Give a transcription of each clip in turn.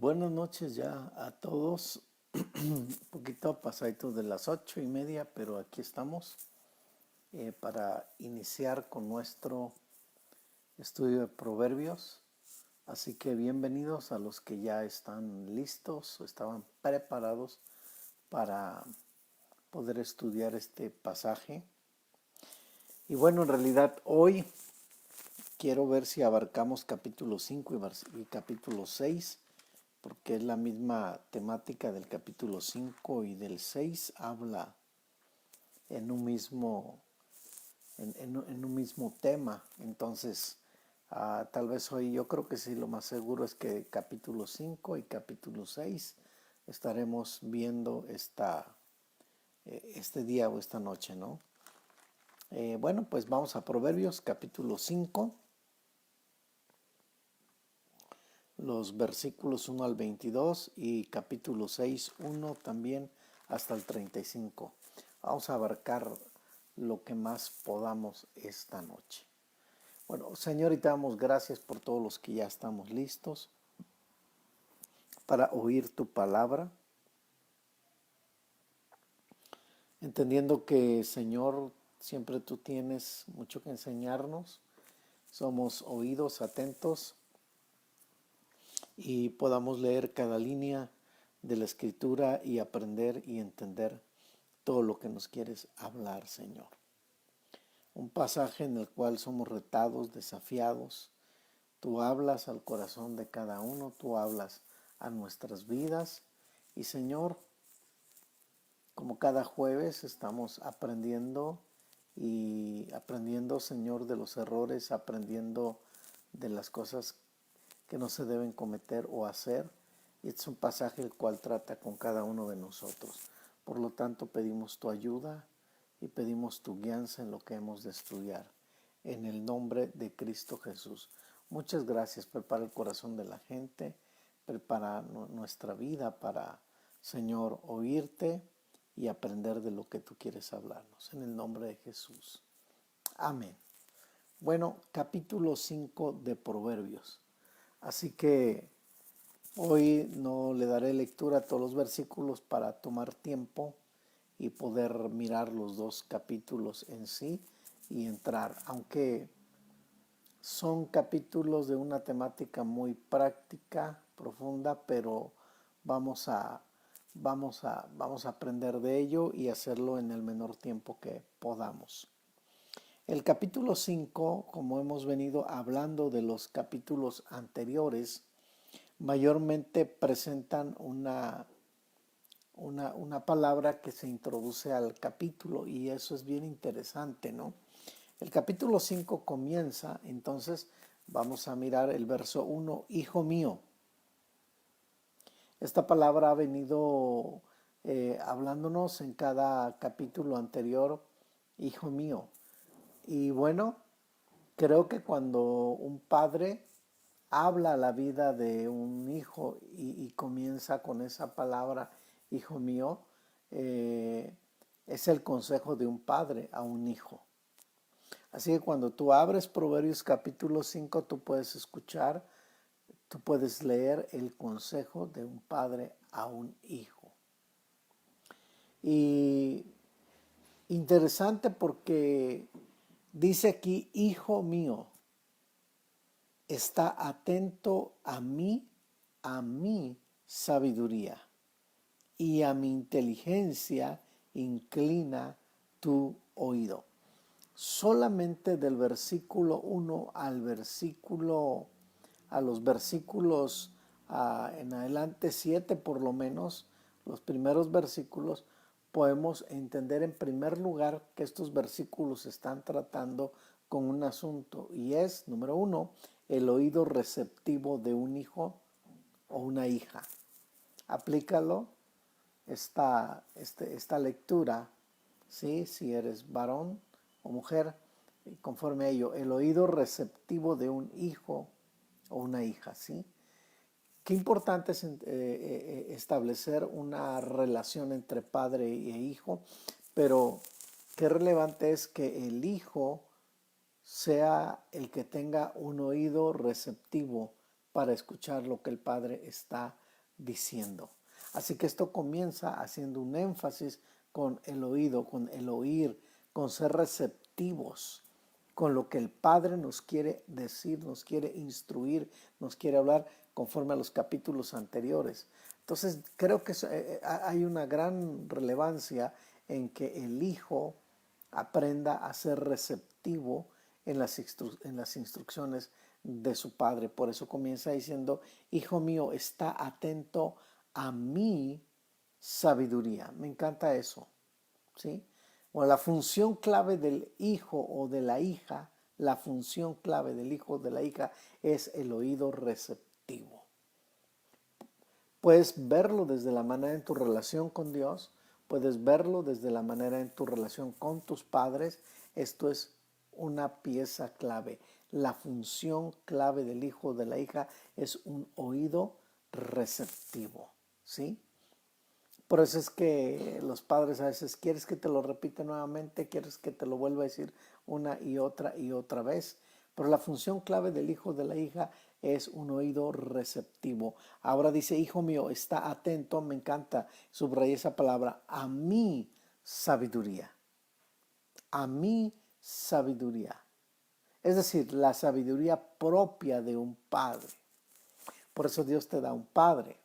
Buenas noches ya a todos. Un poquito pasadito de las 8:30, pero aquí estamos para iniciar con nuestro estudio de Proverbios. Así que bienvenidos a los que ya están listos o estaban preparados para poder estudiar este pasaje. Y bueno, en realidad hoy quiero ver si abarcamos capítulo 5 y capítulo 6, porque es la misma temática del capítulo 5 y del 6, habla en un mismo, en un mismo tema. Entonces, tal vez hoy yo creo que sí, lo más seguro es que capítulo 5 y capítulo 6 estaremos viendo este día o esta noche, ¿no? Bueno, pues vamos a Proverbios capítulo 5, los versículos 1 al 22 y capítulo 6, 1 también hasta el 35. Vamos a abarcar lo que más podamos esta noche. Bueno, Señor, y te damos gracias por todos los que ya estamos listos para oír tu palabra, entendiendo que, Señor, siempre tú tienes mucho que enseñarnos. Somos oídos atentos y podamos leer cada línea de la escritura y aprender y entender todo lo que nos quieres hablar, Señor. Un pasaje en el cual somos retados, desafiados. Tú hablas al corazón de cada uno, tú hablas a nuestras vidas. Y Señor, como cada jueves estamos aprendiendo y aprendiendo, Señor, de los errores, aprendiendo de las cosas que no se deben cometer o hacer. Y es un pasaje el cual trata con cada uno de nosotros. Por lo tanto, pedimos tu ayuda y pedimos tu guianza en lo que hemos de estudiar. En el nombre de Cristo Jesús. Muchas gracias. Prepara el corazón de la gente. Prepara nuestra vida para, Señor, oírte y aprender de lo que tú quieres hablarnos. En el nombre de Jesús. Amén. Bueno, capítulo 5 de Proverbios. Así que hoy no le daré lectura a todos los versículos para tomar tiempo y poder mirar los dos capítulos en sí y entrar, aunque son capítulos de una temática muy práctica, profunda, pero vamos a, vamos a aprender de ello y hacerlo en el menor tiempo que podamos. El capítulo 5, como hemos venido hablando de los capítulos anteriores, mayormente presentan una palabra que se introduce al capítulo, y eso es bien interesante, ¿no? El capítulo 5 comienza, entonces vamos a mirar el verso 1, hijo mío. Esta palabra ha venido hablándonos en cada capítulo anterior, hijo mío. Y bueno, creo que cuando un padre habla la vida de un hijo y comienza con esa palabra, hijo mío, es el consejo de un padre a un hijo. Así que cuando tú abres Proverbios capítulo 5, tú puedes escuchar, tú puedes leer el consejo de un padre a un hijo. Y interesante porque dice aquí, hijo mío, está atento a mi sabiduría, y a mi inteligencia inclina tu oído. Solamente del versículo 1 a los versículos en adelante 7 por lo menos, los primeros versículos, podemos entender en primer lugar que estos versículos están tratando con un asunto, y es, número 1, el oído receptivo de un hijo o una hija. Aplícalo esta lectura, ¿sí? Si eres varón o mujer, conforme a ello, el oído receptivo de un hijo o una hija, ¿sí? Qué importante es establecer una relación entre padre e hijo, pero qué relevante es que el hijo sea el que tenga un oído receptivo para escuchar lo que el padre está diciendo. Así que esto comienza haciendo un énfasis con el oído, con el oír, con ser receptivos con lo que el Padre nos quiere decir, nos quiere instruir, nos quiere hablar conforme a los capítulos anteriores. Entonces creo que hay una gran relevancia en que el Hijo aprenda a ser receptivo en las instrucciones de su Padre. Por eso comienza diciendo, Hijo mío, está atento a mi sabiduría. Me encanta eso, ¿sí? Bueno, la función clave del hijo o de la hija, la función clave del hijo o de la hija es el oído receptivo. Puedes verlo desde la manera en tu relación con Dios, puedes verlo desde la manera en tu relación con tus padres. Esto es una pieza clave. La función clave del hijo o de la hija es un oído receptivo, ¿sí? Por eso es que los padres a veces, ¿quieres que te lo repita nuevamente? ¿Quieres que te lo vuelva a decir una y otra vez? Pero la función clave del hijo o de la hija es un oído receptivo. Ahora dice, hijo mío, está atento, me encanta, subrayé esa palabra, a mi sabiduría. A mi sabiduría. Es decir, la sabiduría propia de un padre. Por eso Dios te da un padre.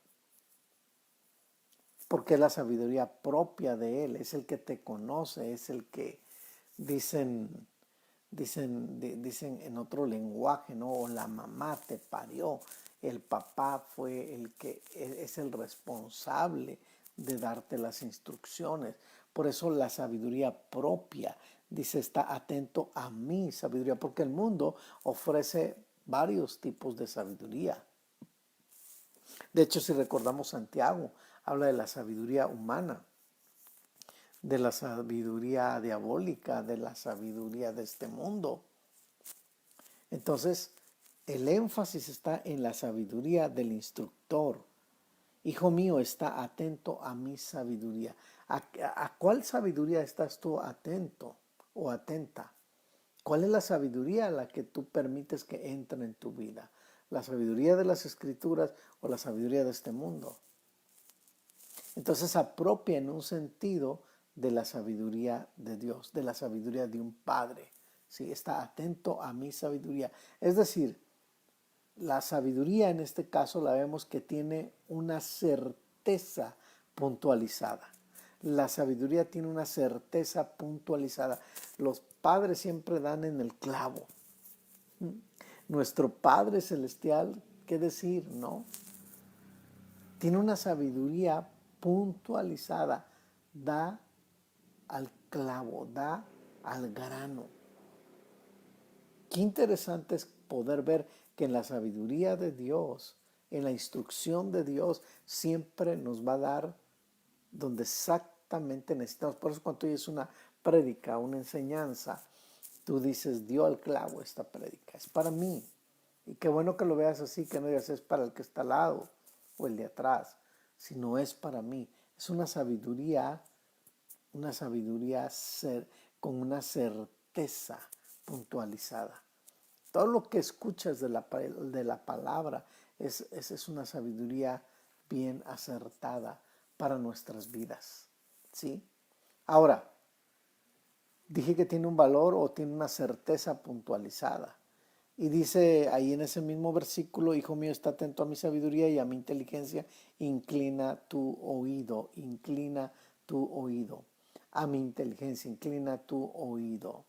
Porque es la sabiduría propia de Él, es el que te conoce, es el que dicen en otro lenguaje, ¿no? O la mamá te parió, el papá fue el que es el responsable de darte las instrucciones. Por eso la sabiduría propia, dice, está atento a mi sabiduría, porque el mundo ofrece varios tipos de sabiduría. De hecho, si recordamos Santiago, habla de la sabiduría humana, de la sabiduría diabólica, de la sabiduría de este mundo. Entonces, el énfasis está en la sabiduría del instructor. Hijo mío, está atento a mi sabiduría. ¿A cuál sabiduría estás tú atento o atenta? ¿Cuál es la sabiduría a la que tú permites que entre en tu vida? ¿La sabiduría de las Escrituras o la sabiduría de este mundo? Entonces apropia en un sentido de la sabiduría de Dios, de la sabiduría de un padre. ¿Sí? Está atento a mi sabiduría. Es decir, la sabiduría en este caso la vemos que tiene una certeza puntualizada. La sabiduría tiene una certeza puntualizada. Los padres siempre dan en el clavo. Nuestro Padre Celestial, ¿qué decir? ¿No? Tiene una sabiduría puntualizada, da al clavo, da al grano. Qué interesante es poder ver que en la sabiduría de Dios, en la instrucción de Dios, siempre nos va a dar donde exactamente necesitamos. Por eso cuando tú oyes una prédica, una enseñanza, tú dices, dio al clavo esta prédica, es para mí. Y qué bueno que lo veas así, que no digas es para el que está al lado o el de atrás, sino es para mí. Es una sabiduría con una certeza puntualizada. Todo lo que escuchas de la palabra es una sabiduría bien acertada para nuestras vidas. ¿Sí? Ahora, dije que tiene un valor o tiene una certeza puntualizada. Y dice ahí en ese mismo versículo, hijo mío, está atento a mi sabiduría y a mi inteligencia, inclina tu oído, inclina tu oído. A mi inteligencia, inclina tu oído.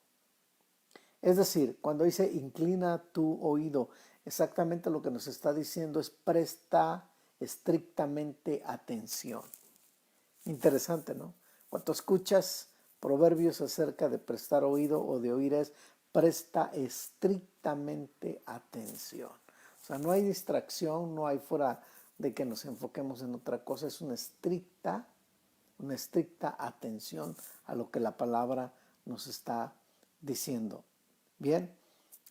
Es decir, cuando dice inclina tu oído, exactamente lo que nos está diciendo es presta estrictamente atención. Interesante, ¿no? Cuando escuchas proverbios acerca de prestar oído o de oír es presta estrictamente atención. O sea, no hay distracción, no hay fuera de que nos enfoquemos en otra cosa, es una estricta atención a lo que la palabra nos está diciendo. Bien,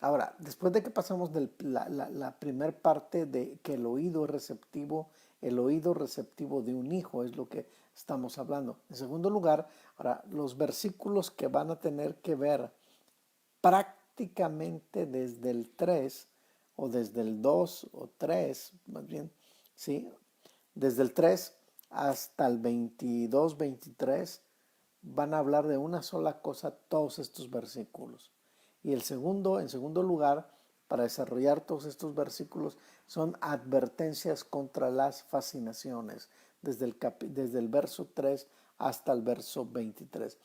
ahora, después de que pasamos de la primera parte de que el oído receptivo de un hijo es lo que estamos hablando. En segundo lugar, ahora, los versículos que van a tener que ver prácticamente desde el 3 o desde el 2 o 3, más bien, ¿sí? Desde el 3 hasta el 22, 23 van a hablar de una sola cosa todos estos versículos. Y en segundo lugar, para desarrollar todos estos versículos, son advertencias contra las fascinaciones, desde el verso 3 hasta el verso 23.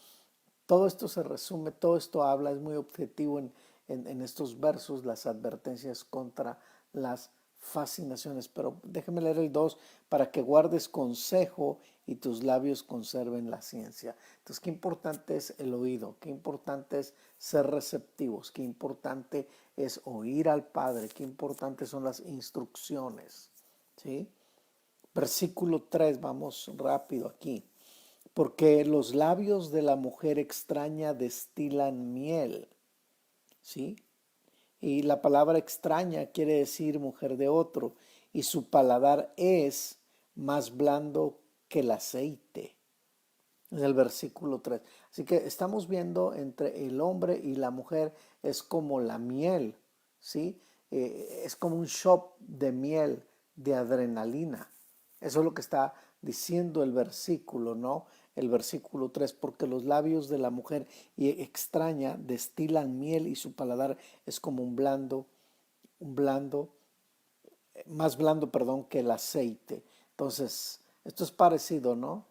Todo esto se resume, todo esto habla, es muy objetivo en estos versos, las advertencias contra las fascinaciones. Pero déjeme leer el 2: para que guardes consejo y tus labios conserven la ciencia. Entonces, qué importante es el oído, qué importante es ser receptivos, qué importante es oír al Padre, qué importantes son las instrucciones, ¿sí? Versículo 3, vamos rápido aquí. Porque los labios de la mujer extraña destilan miel, ¿sí? Y la palabra extraña quiere decir mujer de otro, y su paladar es más blando que el aceite. Es el versículo 3. Así que estamos viendo entre el hombre y la mujer es como la miel, ¿sí? Es como un shot de miel, de adrenalina. Eso es lo que está diciendo el versículo, ¿no? El versículo 3: porque los labios de la mujer extraña destilan miel y su paladar es como más blando, perdón, que el aceite. Entonces, esto es parecido, ¿no?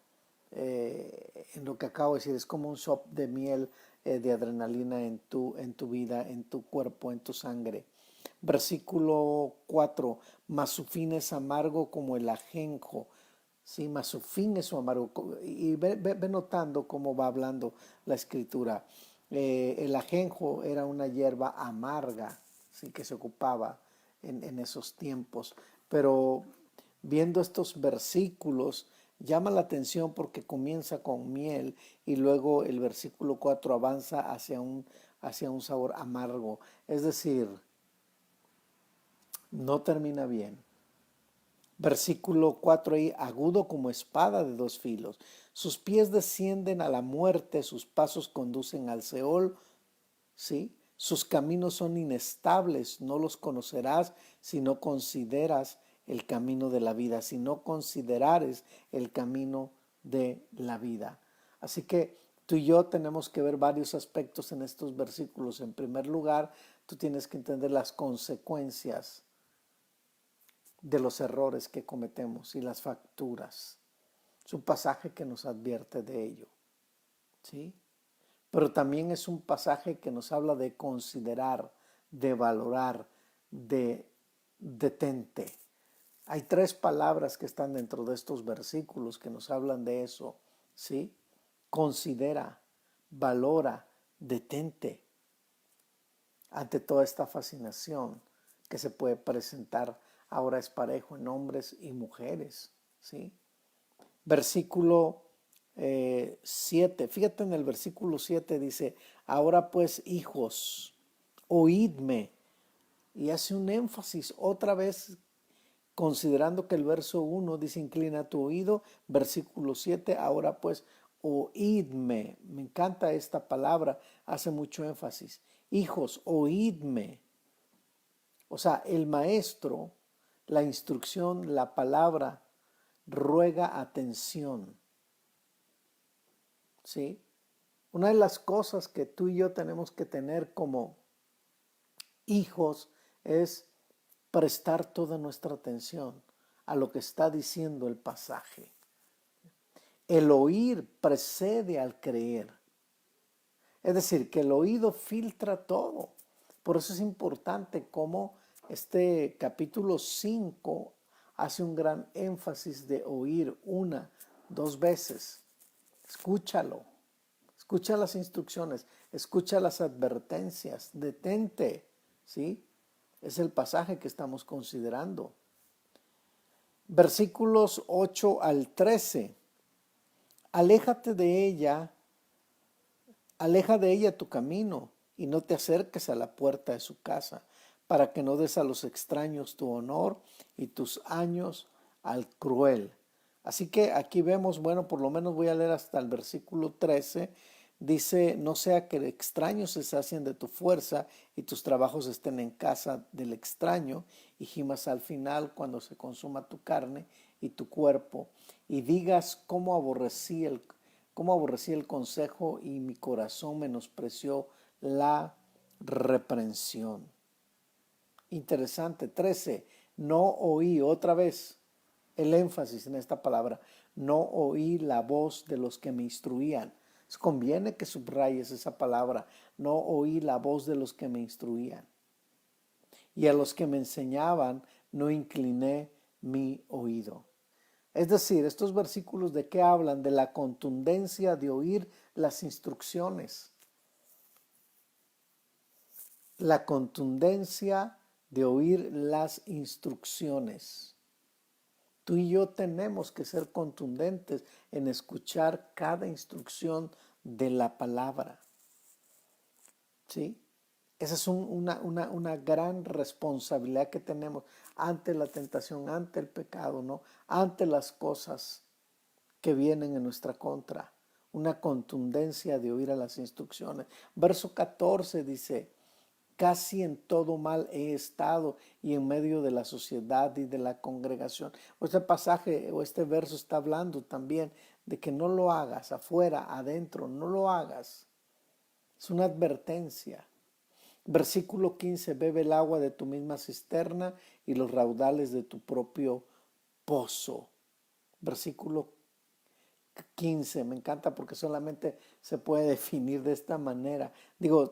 En lo que acabo de decir, es como un shot de miel, de adrenalina en tu vida, en tu cuerpo, en tu sangre. Versículo 4: mas su fin es amargo como el ajenjo. Sí, mas su fin es su amargo. Y ve notando cómo va hablando la escritura. El ajenjo era una hierba amarga, sí, que se ocupaba en esos tiempos. Pero viendo estos versículos, llama la atención porque comienza con miel y luego el versículo 4 avanza hacia un sabor amargo. Es decir, no termina bien. Versículo 4 ahí: agudo como espada de dos filos. Sus pies descienden a la muerte, sus pasos conducen al Seol, ¿sí? Sus caminos son inestables, no los conocerás si no consideras el camino de la vida, si no considerares el camino de la vida. Así que tú y yo tenemos que ver varios aspectos en estos versículos. En primer lugar, tú tienes que entender las consecuencias de los errores que cometemos y las facturas. Es un pasaje que nos advierte de ello, ¿sí? Pero también es un pasaje que nos habla de considerar, de valorar, de detente. Hay tres palabras que están dentro de estos versículos que nos hablan de eso, ¿sí? Considera, valora, detente ante toda esta fascinación que se puede presentar. Ahora es parejo en hombres y mujeres, ¿sí? Versículo 7. Fíjate, en el versículo 7 dice: ahora pues, hijos, oídme. Y hace un énfasis otra vez, considerando que el verso 1 dice: inclina tu oído. Versículo 7: ahora pues, oídme. Me encanta esta palabra, hace mucho énfasis. Hijos, oídme. O sea, el maestro, la instrucción, la palabra, ruega atención, ¿sí? Una de las cosas que tú y yo tenemos que tener como hijos es prestar toda nuestra atención a lo que está diciendo el pasaje. El oír precede al creer. Es decir, que el oído filtra todo. Por eso es importante cómo este capítulo 5 hace un gran énfasis de oír una, dos veces. Escúchalo. Escucha las instrucciones, escucha las advertencias, detente, ¿sí? Es el pasaje que estamos considerando. Versículos 8 al 13. Aléjate de ella, aleja de ella tu camino y no te acerques a la puerta de su casa, para que no des a los extraños tu honor y tus años al cruel. Así que aquí vemos, bueno, por lo menos voy a leer hasta el versículo 13. Dice: no sea que el extraño se sacien de tu fuerza y tus trabajos estén en casa del extraño, y gimas al final cuando se consuma tu carne y tu cuerpo, y digas cómo aborrecí el consejo y mi corazón menospreció la reprensión. Interesante. 13. No oí otra vez el énfasis en esta palabra. No oí la voz de los que me instruían. Conviene que subrayes esa palabra. No oí la voz de los que me instruían. Y a los que me enseñaban no incliné mi oído. Es decir, estos versículos de qué hablan? De la contundencia de oír las instrucciones. La contundencia de oír las instrucciones. Tú y yo tenemos que ser contundentes en escuchar cada instrucción de la palabra. ¿Sí? Esa es una gran responsabilidad que tenemos ante la tentación, ante el pecado, ¿no? Ante las cosas que vienen en nuestra contra. Una contundencia de oír a las instrucciones. Verso 14 dice: casi en todo mal he estado y en medio de la sociedad y de la congregación. Este pasaje o este verso está hablando también de que no lo hagas afuera, adentro, no lo hagas. Es una advertencia. Versículo 15: bebe el agua de tu misma cisterna y los raudales de tu propio pozo. Versículo 15, me encanta porque solamente se puede definir de esta manera.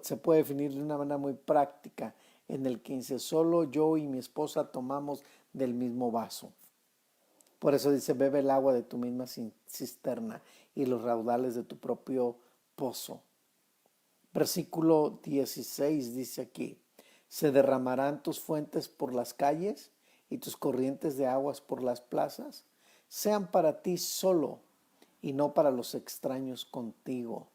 Se puede definir de una manera muy práctica. En el 15, solo yo y mi esposa tomamos del mismo vaso. Por eso dice: bebe el agua de tu misma cisterna y los raudales de tu propio pozo. Versículo 16 dice aquí: se derramarán tus fuentes por las calles y tus corrientes de aguas por las plazas. Sean para ti solo y no para los extraños contigo.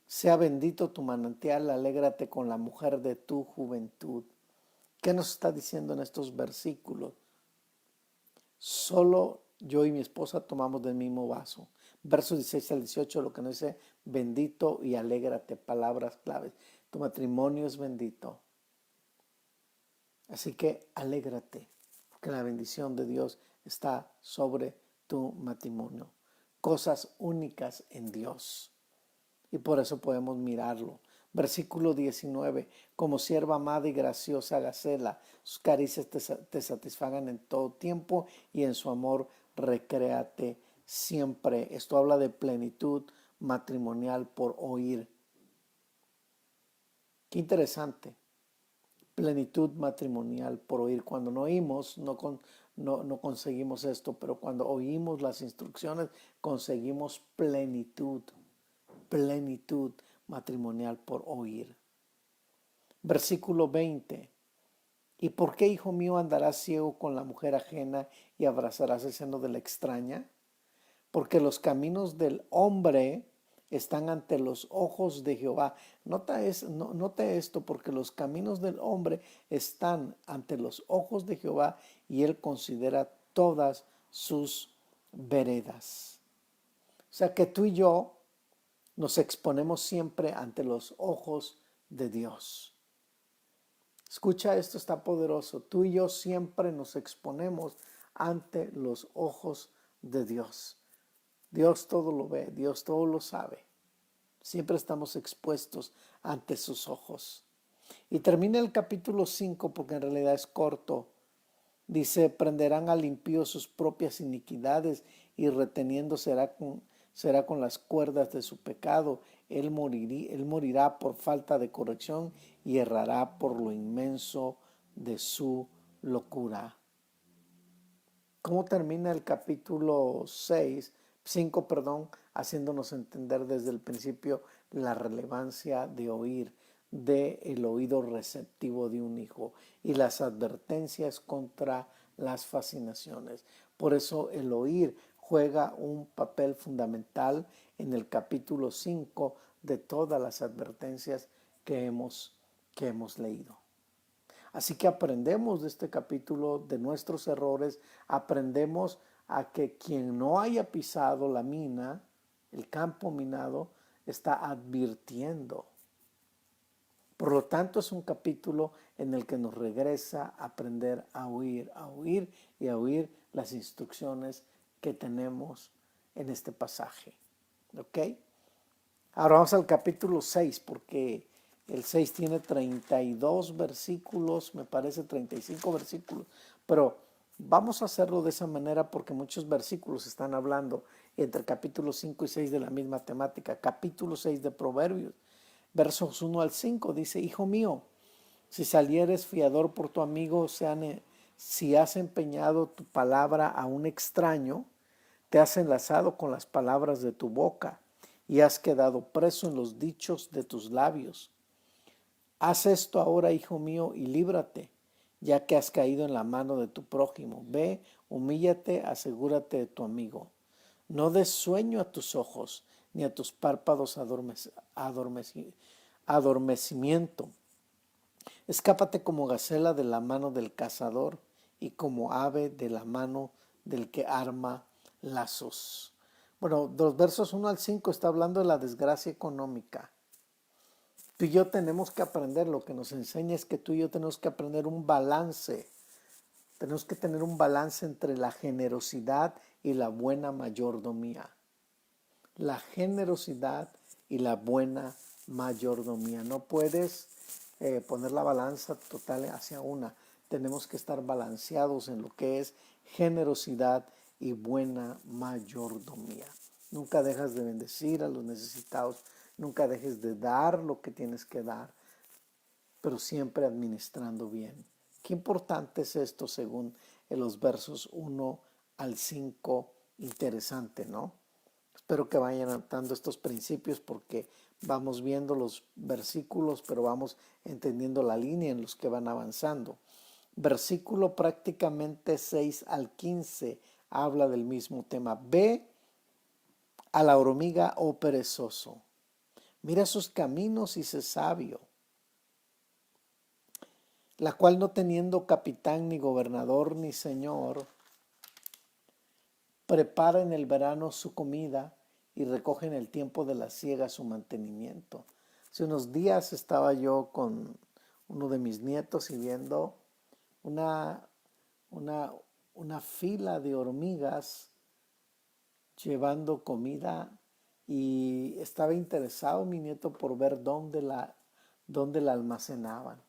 Sea bendito tu manantial, alégrate con la mujer de tu juventud. ¿Qué nos está diciendo en estos versículos? Solo yo y mi esposa tomamos del mismo vaso. Versos 16 al 18, lo que nos dice: bendito y alégrate, palabras claves. Tu matrimonio es bendito. Así que alégrate, porque la bendición de Dios está sobre tu matrimonio. Cosas únicas en Dios. Y por eso podemos mirarlo. Versículo 19: como sierva amada y graciosa Gacela, sus caricias te satisfagan en todo tiempo y en su amor recréate siempre. Esto habla de plenitud matrimonial por oír. Qué interesante. Plenitud matrimonial por oír. Cuando no oímos, no conseguimos esto, pero cuando oímos las instrucciones, conseguimos plenitud matrimonial por oír. Versículo 20: ¿y por qué, hijo mío, andarás ciego con la mujer ajena y abrazarás el seno de la extraña? Porque los caminos del hombre están ante los ojos de Jehová. Note esto: porque los caminos del hombre están ante los ojos de Jehová y él considera todas sus veredas. O sea que tú y yo nos exponemos siempre ante los ojos de Dios. Escucha, esto está poderoso. Tú y yo siempre nos exponemos ante los ojos de Dios. Dios todo lo ve, Dios todo lo sabe. Siempre estamos expuestos ante sus ojos. Y termina el capítulo 5 porque en realidad es corto. Dice: prenderán al impío sus propias iniquidades y reteniendo será con las cuerdas de su pecado. Él morirá por falta de corrección y errará por lo inmenso de su locura. ¿Cómo termina el capítulo 5, haciéndonos entender desde el principio la relevancia de oír, del oído receptivo de un hijo y las advertencias contra las fascinaciones? Por eso el oír juega un papel fundamental en el capítulo 5 de todas las advertencias que hemos leído. Así que aprendemos de este capítulo, de nuestros errores, aprendemos a que quien no haya pisado la mina, el campo minado, está advirtiendo. Por lo tanto, es un capítulo en el que nos regresa a aprender a oír y a oír las instrucciones que tenemos en este pasaje. ¿Ok? Ahora vamos al capítulo 6, porque el 6 tiene 32 versículos, me parece 35 versículos, pero vamos a hacerlo de esa manera porque muchos versículos están hablando entre capítulos 5 y 6 de la misma temática. Capítulo 6 de Proverbios, versos 1 al 5, dice: Hijo mío, si salieres fiador por tu amigo, si has empeñado tu palabra a un extraño, te has enlazado con las palabras de tu boca y has quedado preso en los dichos de tus labios. Haz esto ahora, hijo mío, y líbrate, ya que has caído en la mano de tu prójimo. Ve, humíllate, asegúrate de tu amigo. No des sueño a tus ojos, ni a tus párpados adormecimiento. Escápate como gacela de la mano del cazador y como ave de la mano del que arma lazos. Bueno, de los versos 1 al 5 está hablando de la desgracia económica. Tú y yo tenemos que aprender, lo que nos enseña es que tú y yo tenemos que aprender un balance. Tenemos que tener un balance entre la generosidad y la buena mayordomía. La generosidad y la buena mayordomía. No puedes poner la balanza total hacia una. Tenemos que estar balanceados en lo que es generosidad y buena mayordomía. Nunca dejas de bendecir a los necesitados, nunca dejes de dar lo que tienes que dar, pero siempre administrando bien. Qué importante es esto según en los versos 1 al 5. Interesante, ¿no? Espero que vayan anotando estos principios porque vamos viendo los versículos, pero vamos entendiendo la línea en los que van avanzando. Versículo prácticamente 6 al 15 habla del mismo tema. Ve a la hormiga, oh perezoso. Mira sus caminos y sé sabio, la cual no teniendo capitán, ni gobernador, ni señor, prepara en el verano su comida y recoge en el tiempo de la siega su mantenimiento. Hace unos días estaba yo con uno de mis nietos y viendo una, una fila de hormigas llevando comida, y estaba interesado mi nieto por ver dónde la almacenaban.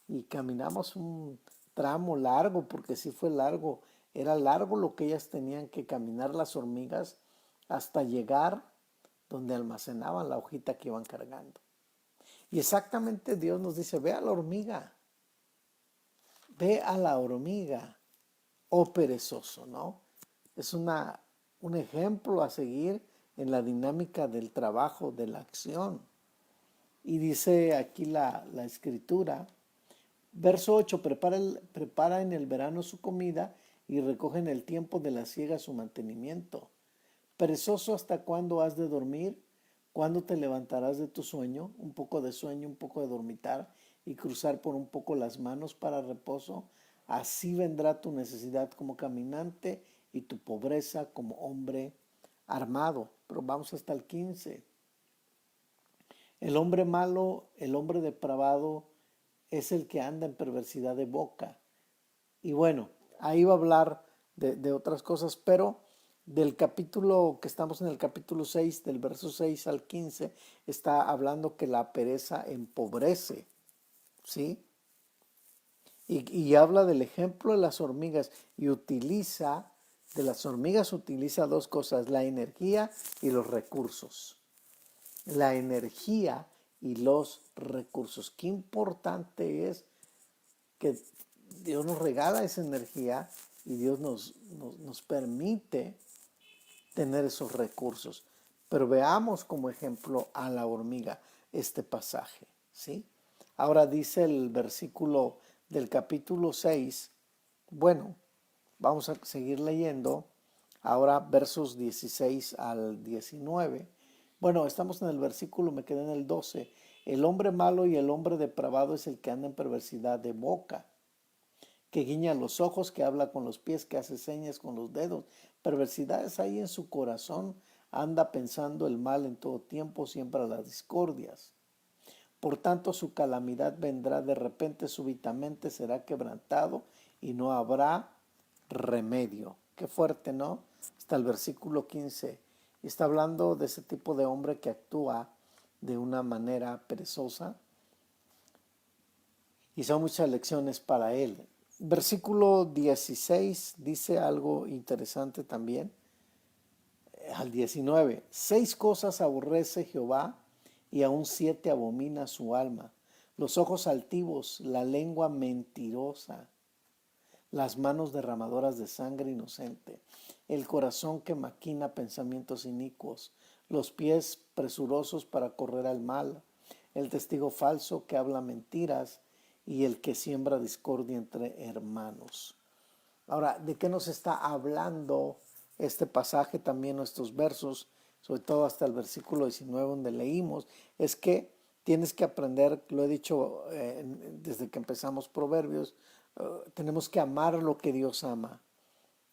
Y caminamos un tramo largo, porque sí fue largo, era largo lo que ellas tenían que caminar, las hormigas, hasta llegar donde almacenaban la hojita que iban cargando. Y exactamente Dios nos dice: ve a la hormiga, ve a la hormiga, oh perezoso, ¿no? Es un ejemplo a seguir en la dinámica del trabajo, de la acción. Y dice aquí la escritura, verso 8: prepara en el verano su comida y recoge en el tiempo de la siega su mantenimiento. Perezoso, ¿hasta cuándo has de dormir? ¿Cuándo te levantarás de tu sueño? Un poco de sueño, un poco de dormitar y cruzar por un poco las manos para reposo. Así vendrá tu necesidad como caminante y tu pobreza como hombre armado. Pero vamos hasta el 15. El hombre malo, el hombre depravado, es el que anda en perversidad de boca. Y bueno, ahí va a hablar de otras cosas, pero del capítulo que estamos en el capítulo 6, del verso 6 al 15, está hablando que la pereza empobrece, ¿sí? Y habla del ejemplo de las hormigas y de las hormigas utiliza dos cosas: la energía y los recursos. La energía y los recursos. Qué importante es que Dios nos regala esa energía y Dios nos permite tener esos recursos. Pero veamos como ejemplo a la hormiga este pasaje, ¿sí? Ahora dice el versículo del capítulo 6, bueno, vamos a seguir leyendo, ahora versos 16 al 19. Bueno, estamos en el versículo, me quedé en el 12. El hombre malo y el hombre depravado es el que anda en perversidad de boca, que guiña los ojos, que habla con los pies, que hace señas con los dedos. Perversidades hay en su corazón, anda pensando el mal en todo tiempo, siembra las discordias. Por tanto, su calamidad vendrá de repente, súbitamente será quebrantado y no habrá remedio. qué fuerte, ¿no? Hasta el versículo 15. Y está hablando de ese tipo de hombre que actúa de una manera perezosa. Y son muchas lecciones para él. Versículo 16 dice algo interesante también. Al 19, 6 cosas aborrece Jehová y aún 7 abomina su alma: los ojos altivos, la lengua mentirosa, las manos derramadoras de sangre inocente, el corazón que maquina pensamientos inicuos, los pies presurosos para correr al mal, el testigo falso que habla mentiras y el que siembra discordia entre hermanos. Ahora, ¿de qué nos está hablando este pasaje también, estos versos, sobre todo hasta el versículo 19 donde leímos? Es que tienes que aprender, lo he dicho desde que empezamos Proverbios, tenemos que amar lo que Dios ama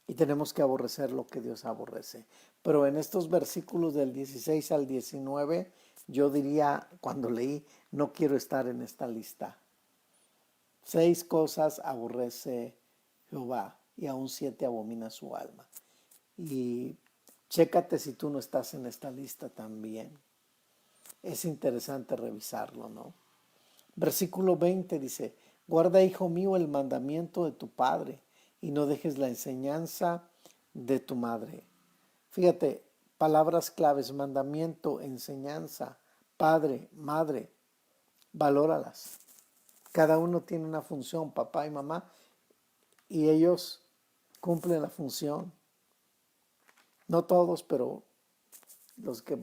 y tenemos que aborrecer lo que Dios aborrece. Pero en estos versículos del 16 al 19, yo diría, cuando leí, no quiero estar en esta lista. 6 cosas aborrece Jehová y aún 7 abomina su alma. Y chécate si tú no estás en esta lista también. Es interesante revisarlo, ¿no? Versículo 20 dice: guarda, hijo mío, el mandamiento de tu padre y no dejes la enseñanza de tu madre. Fíjate, palabras claves: mandamiento, enseñanza, padre, madre. Valóralas. Cada uno tiene una función, papá y mamá, y ellos cumplen la función. No todos, pero los que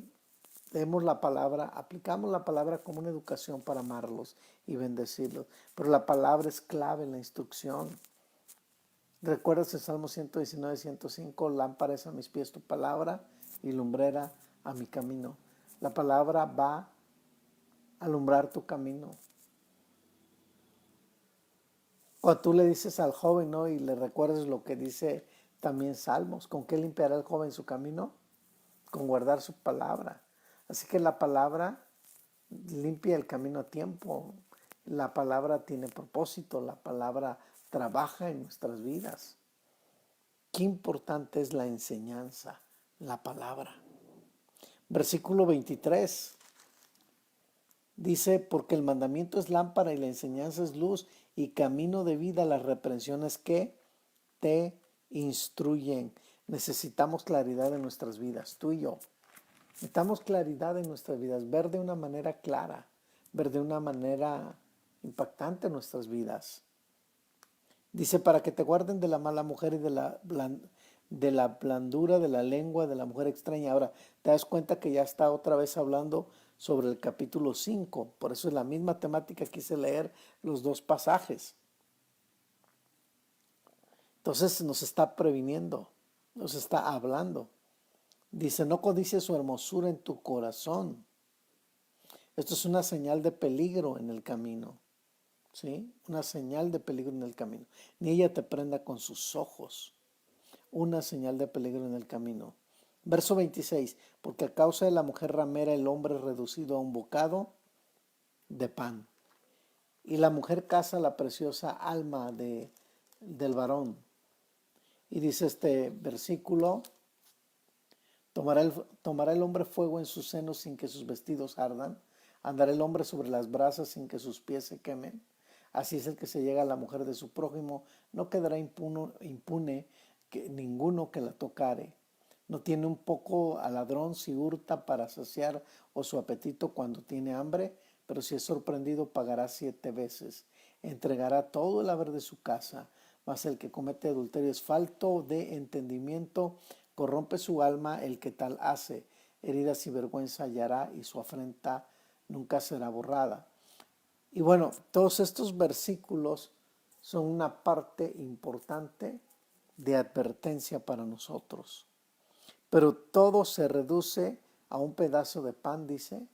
leemos la palabra, aplicamos la palabra como una educación para amarlos y bendecirlos. Pero la palabra es clave en la instrucción. ¿Recuerdas el Salmo 119, 105? Lámpara es a mis pies tu palabra y lumbrera a mi camino. La palabra va a alumbrar tu camino. Cuando tú le dices al joven, ¿no? Y le recuerdas lo que dice también Salmos: ¿con qué limpiará el joven su camino? Con guardar su palabra. Así que la palabra limpia el camino a tiempo. La palabra tiene propósito. La palabra trabaja en nuestras vidas. Qué importante es la enseñanza, la palabra. Versículo 23 dice: porque el mandamiento es lámpara y la enseñanza es luz, y camino de vida las reprensiones que te instruyen. Necesitamos claridad en nuestras vidas, tú y yo. Necesitamos claridad en nuestras vidas, ver de una manera clara, ver de una manera impactante nuestras vidas. Dice: para que te guarden de la mala mujer y de la blandura de la lengua de la mujer extraña. Ahora, te das cuenta que ya está otra vez hablando sobre el capítulo 5. Por eso es la misma temática, quise leer los dos pasajes. Entonces nos está previniendo, nos está hablando. Dice: no codicies su hermosura en tu corazón. Esto es una señal de peligro en el camino. ¿Sí? Una señal de peligro en el camino. Ni ella te prenda con sus ojos. Una señal de peligro en el camino. Verso 26. Porque a causa de la mujer ramera el hombre es reducido a un bocado de pan. Y la mujer caza la preciosa alma del varón. Y dice este versículo: tomará el hombre fuego en sus senos sin que sus vestidos ardan. Andará el hombre sobre las brasas sin que sus pies se quemen. Así es el que se llega a la mujer de su prójimo, no quedará impune ninguno que la tocare. No tiene un poco al ladrón si hurta para saciar o su apetito cuando tiene hambre, pero si es sorprendido pagará 7 veces. Entregará todo el haber de su casa, mas el que comete adulterio es falto de entendimiento, corrompe su alma el que tal hace. Heridas y vergüenza hallará y su afrenta nunca será borrada. Y bueno, todos estos versículos son una parte importante de advertencia para nosotros. Pero todo se reduce a un pedazo de pan, dice,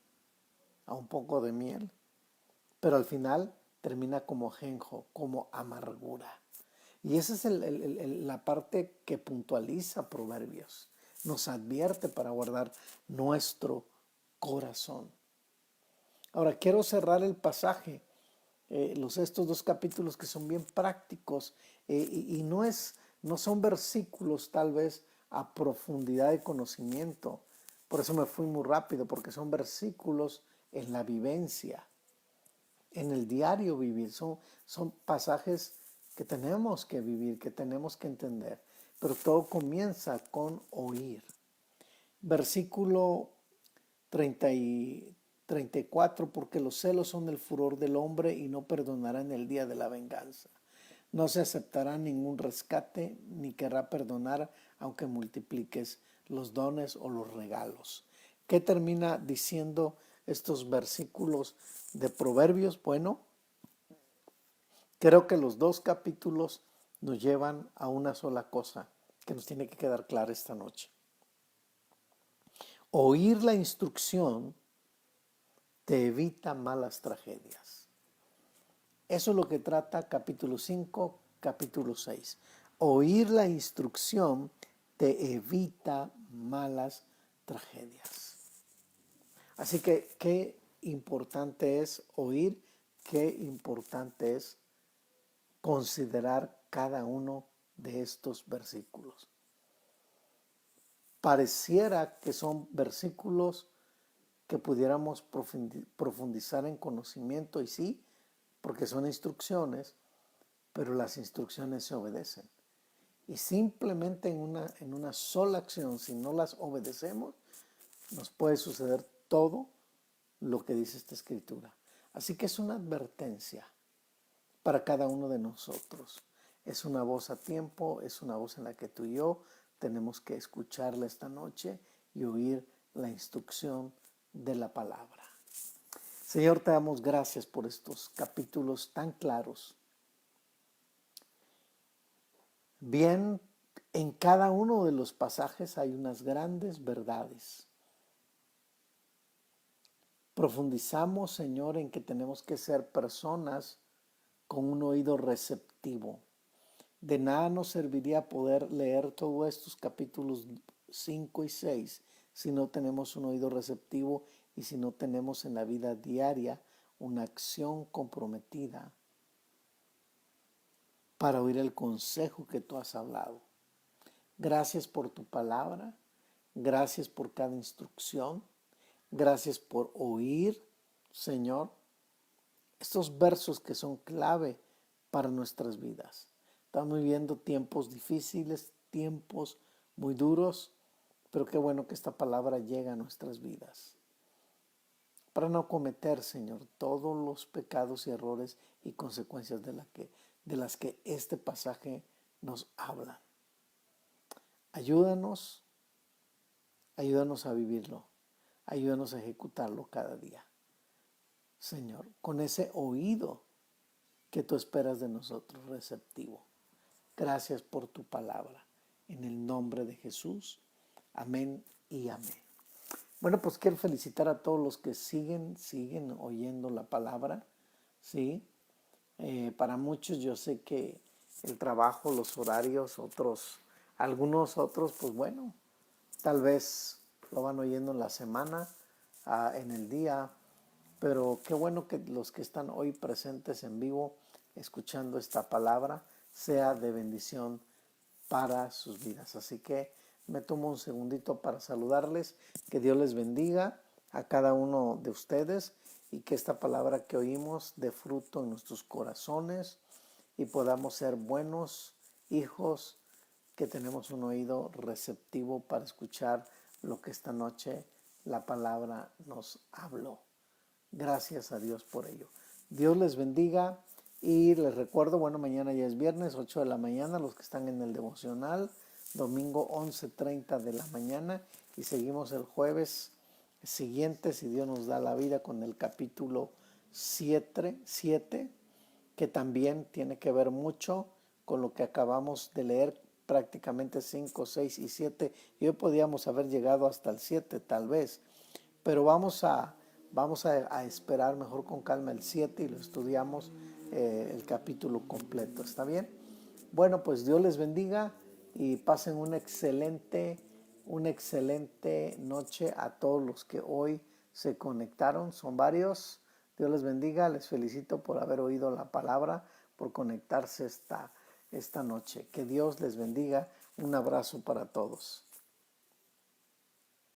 a un poco de miel. Pero al final termina como ajenjo, como amargura. Y esa es la parte que puntualiza Proverbios. Nos advierte para guardar nuestro corazón. Ahora quiero cerrar el pasaje, estos 2 capítulos que son bien prácticos, y no es No son versículos tal vez a profundidad de conocimiento. Por eso me fui muy rápido, porque son versículos en la vivencia, en el diario vivir. Son pasajes que tenemos que vivir, que tenemos que entender. Pero todo comienza con oír. Versículo 34, porque los celos son el furor del hombre y no perdonará en el día de la venganza. No se aceptará ningún rescate, ni querrá perdonar, aunque multipliques los dones o los regalos. ¿Qué termina diciendo estos versículos de Proverbios? Bueno, creo que los dos capítulos nos llevan a una sola cosa que nos tiene que quedar clara esta noche. Oír la instrucción te evita malas tragedias. Eso es lo que trata capítulo 5, capítulo 6. Oír la instrucción te evita malas tragedias. Así que qué importante es oír, qué importante es considerar cada uno de estos versículos. Pareciera que son versículos que pudiéramos profundizar en conocimiento, y sí, porque son instrucciones, pero las instrucciones se obedecen. Y simplemente en una sola acción, si no las obedecemos, nos puede suceder todo lo que dice esta escritura. Así que es una advertencia para cada uno de nosotros. Es una voz a tiempo, es una voz en la que tú y yo tenemos que escucharla esta noche y oír la instrucción de la palabra. Señor, te damos gracias por estos capítulos tan claros. Bien, en cada uno de los pasajes hay unas grandes verdades. Profundizamos, Señor, en que tenemos que ser personas con un oído receptivo. De nada nos serviría poder leer todos estos capítulos 5 y 6 si no tenemos un oído receptivo y si no tenemos en la vida diaria una acción comprometida para oír el consejo que tú has hablado. Gracias por tu palabra, gracias por cada instrucción, gracias por oír, Señor, estos versos que son clave para nuestras vidas. Estamos viviendo tiempos difíciles, tiempos muy duros, pero qué bueno que esta palabra llega a nuestras vidas. Para no cometer, Señor, todos los pecados y errores y consecuencias de las que este pasaje nos habla. Ayúdanos a vivirlo, ayúdanos a ejecutarlo cada día. Señor, con ese oído que tú esperas de nosotros, receptivo. Gracias por tu palabra. En el nombre de Jesús. Amén y amén. Bueno, pues quiero felicitar a todos los que siguen oyendo la palabra. ¿Sí? Para muchos yo sé que el trabajo, los horarios, algunos otros, pues bueno, tal vez lo van oyendo en la semana, en el día, pero qué bueno que los que están hoy presentes en vivo, escuchando esta palabra, sea de bendición para sus vidas. Así que me tomo un segundito para saludarles, que Dios les bendiga a cada uno de ustedes y que esta palabra que oímos dé fruto en nuestros corazones y podamos ser buenos hijos que tenemos un oído receptivo para escuchar lo que esta noche la palabra nos habló. Gracias a Dios por ello. Dios les bendiga y les recuerdo, bueno, mañana ya es viernes, 8 de la mañana, los que están en el devocional, domingo 11:30 de la mañana y seguimos el jueves siguiente, si Dios nos da la vida, con el capítulo 7, que también tiene que ver mucho con lo que acabamos de leer, prácticamente 5, 6 y 7. Y hoy podíamos haber llegado hasta el 7 tal vez, pero vamos a esperar mejor con calma el 7 y lo estudiamos el capítulo completo. ¿Está bien? Bueno, pues Dios les bendiga y pasen una excelente noche a todos los que hoy se conectaron. Son varios. Dios les bendiga. Les felicito por haber oído la palabra, por conectarse esta noche. Que Dios les bendiga. Un abrazo para todos.